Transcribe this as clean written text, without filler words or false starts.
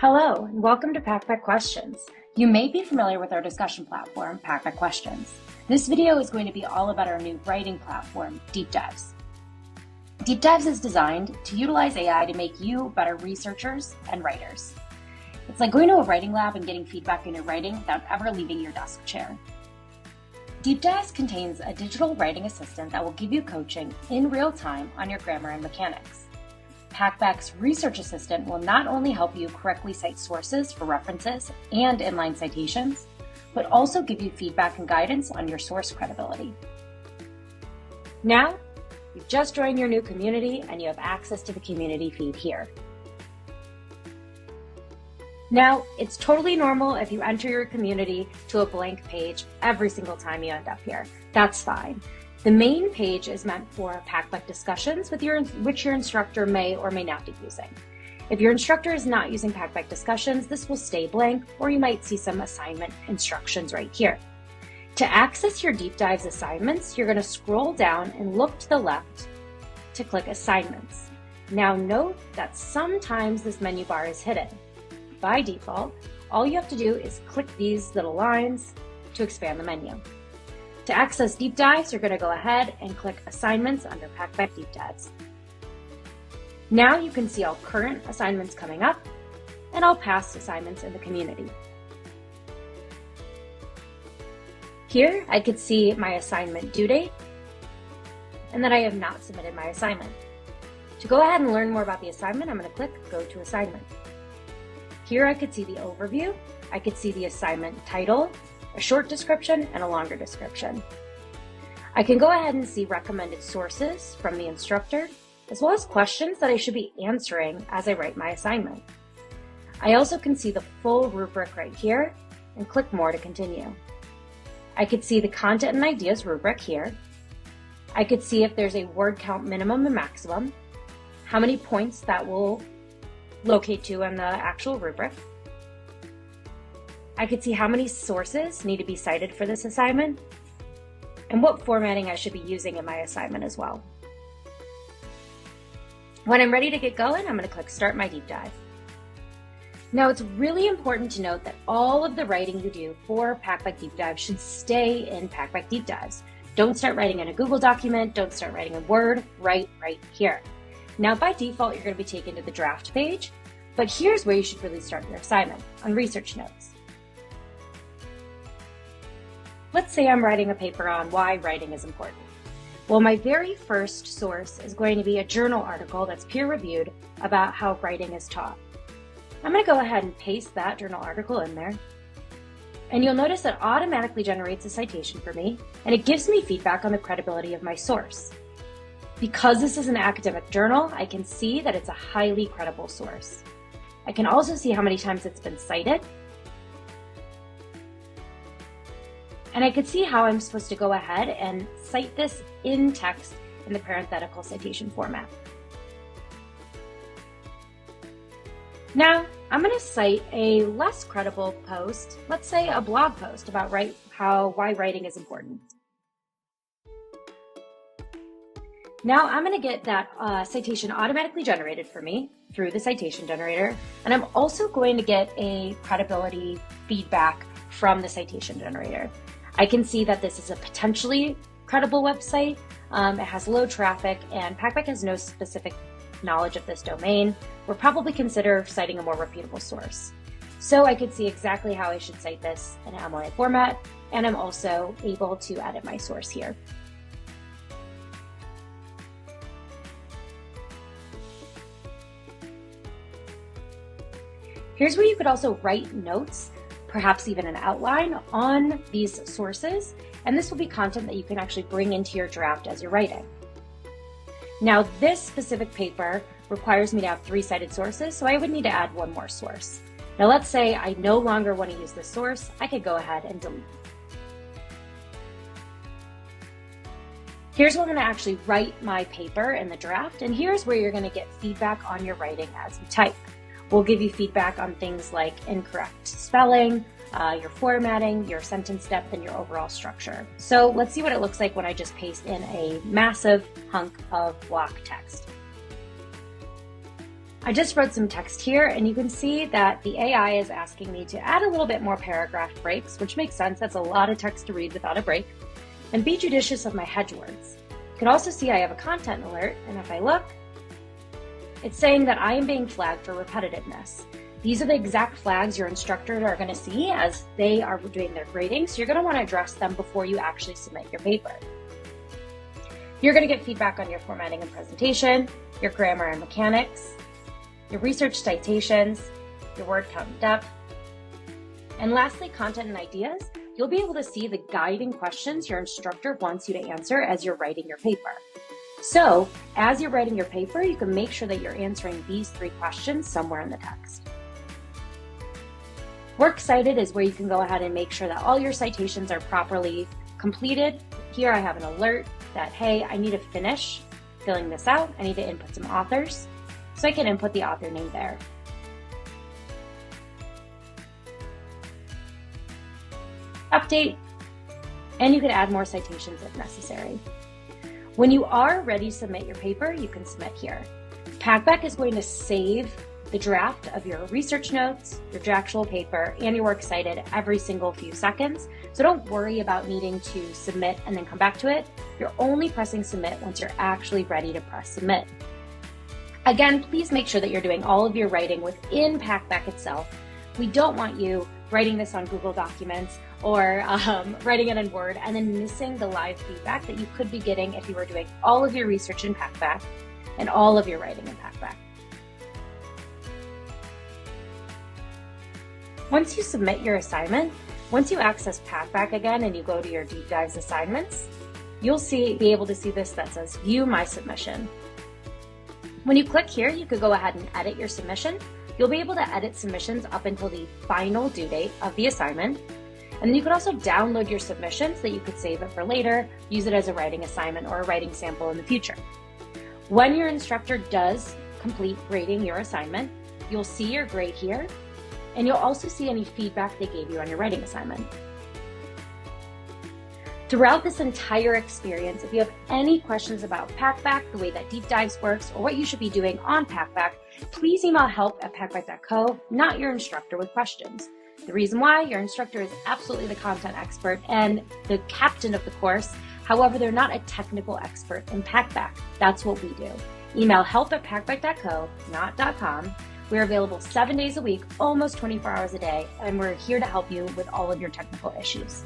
Hello, and welcome to Packback Questions. You may be familiar with our discussion platform, Packback Questions. This video is going to be all about our new writing platform, Deep Dives. Deep Dives is designed to utilize AI to make you better researchers and writers. It's like going to a writing lab and getting feedback in your writing without ever leaving your desk chair. Deep Dives contains a digital writing assistant that will give you coaching in real time on your grammar and mechanics. Pacback's research assistant will not only help you correctly cite sources for references and inline citations, but also give you feedback and guidance on your source credibility. Now, you've just joined your new community and you have access to the community feed here. Now, it's totally normal if you enter your community to a blank page every single time you end up here. That's fine. The main page is meant for Packback discussions which your instructor may or may not be using. If your instructor is not using Packback discussions, this will stay blank, or you might see some assignment instructions right here. To access your Deep Dives assignments, you're going to scroll down and look to the left to click Assignments. Now note that sometimes this menu bar is hidden. By default, all you have to do is click these little lines to expand the menu. To access Deep Dives, you're going to go ahead and click Assignments under Packback Deep Dives. Now you can see all current assignments coming up and all past assignments in the community. Here, I could see my assignment due date and that I have not submitted my assignment. To go ahead and learn more about the assignment, I'm going to click Go to Assignment. Here I could see the overview, I could see the assignment title, a short description, and a longer description. I can go ahead and see recommended sources from the instructor, as well as questions that I should be answering as I write my assignment. I also can see the full rubric right here and click More to continue. I could see the content and ideas rubric here. I could see if there's a word count minimum and maximum, how many points that will locate to in the actual rubric. I could see how many sources need to be cited for this assignment and what formatting I should be using in my assignment as well. When I'm ready to get going, I'm going to click Start My Deep Dive. Now, it's really important to note that all of the writing you do for Packback Deep Dive should stay in Packback Deep Dives. Don't start writing in a Google document, don't start writing in Word, write right here. Now, by default, you're going to be taken to the draft page, but here's where you should really start your assignment, on Research Notes. Let's say I'm writing a paper on why writing is important. Well, my very first source is going to be a journal article that's peer-reviewed about how writing is taught. I'm going to go ahead and paste that journal article in there. And you'll notice it automatically generates a citation for me, and it gives me feedback on the credibility of my source. Because this is an academic journal, I can see that it's a highly credible source. I can also see how many times it's been cited. And I could see how I'm supposed to go ahead and cite this in text in the parenthetical citation format. Now, I'm going to cite a less credible post, let's say a blog post about why writing is important. Now I'm going to get that citation automatically generated for me through the citation generator, and I'm also going to get a credibility feedback from the citation generator. I can see that this is a potentially credible website. It has low traffic, and Packback has no specific knowledge of this domain. We'll probably consider citing a more reputable source. So I could see exactly how I should cite this in an MLA format, and I'm also able to edit my source here. Here's where you could also write notes, perhaps even an outline on these sources, and this will be content that you can actually bring into your draft as you're writing. Now, this specific paper requires me to have 3 cited sources, so I would need to add one more source. Now, let's say I no longer want to use this source. I could go ahead and delete. Here's where I'm going to actually write my paper in the draft, and here's where you're going to get feedback on your writing as you type. We'll give you feedback on things like incorrect spelling, your formatting, your sentence depth, and your overall structure. So let's see what it looks like when I just paste in a massive hunk of block text. I just wrote some text here, and you can see that the AI is asking me to add a little bit more paragraph breaks, which makes sense. That's a lot of text to read without a break. And be judicious of my hedge words. You can also see I have a content alert, and if I look, it's saying that I am being flagged for repetitiveness. These are the exact flags your instructors are going to see as they are doing their grading, so you're going to want to address them before you actually submit your paper. You're going to get feedback on your formatting and presentation, your grammar and mechanics, your research citations, your word count and depth, and lastly, content and ideas. You'll be able to see the guiding questions your instructor wants you to answer as you're writing your paper. So, as you're writing your paper, you can make sure that you're answering these 3 questions somewhere in the text. Works Cited is where you can go ahead and make sure that all your citations are properly completed. Here I have an alert that, hey, I need to finish filling this out. I need to input some authors. So I can input the author name there. Update, and you can add more citations if necessary. When you are ready to submit your paper, you can submit here. Pacback is going to save the draft of your research notes, your actual paper, and your Works Cited every single few seconds. So don't worry about needing to submit and then come back to it. You're only pressing submit once you're actually ready to press submit. Again, please make sure that you're doing all of your writing within Pacback itself. We don't want you writing this on Google Documents or writing it in Word and then missing the live feedback that you could be getting if you were doing all of your research in Pacback and all of your writing in Pacback. Once you submit your assignment, once you access Pacback again and you go to your Deep Dives assignments, you'll be able to see this that says View My Submission. When you click here, you could go ahead and edit your submission. You'll be able to edit submissions up until the final due date of the assignment. And then you could also download your submission so that you could save it for later, use it as a writing assignment or a writing sample in the future. When your instructor does complete grading your assignment, you'll see your grade here, and you'll also see any feedback they gave you on your writing assignment. Throughout this entire experience, if you have any questions about Pacback, the way that Deep Dives works, or what you should be doing on Pacback, please email help@pacback.co, not your instructor with questions. The reason why, your instructor is absolutely the content expert and the captain of the course. However, they're not a technical expert in Pacback. That's what we do. Email help@pacback.co, not .com. We're available 7 days a week, almost 24 hours a day, and we're here to help you with all of your technical issues.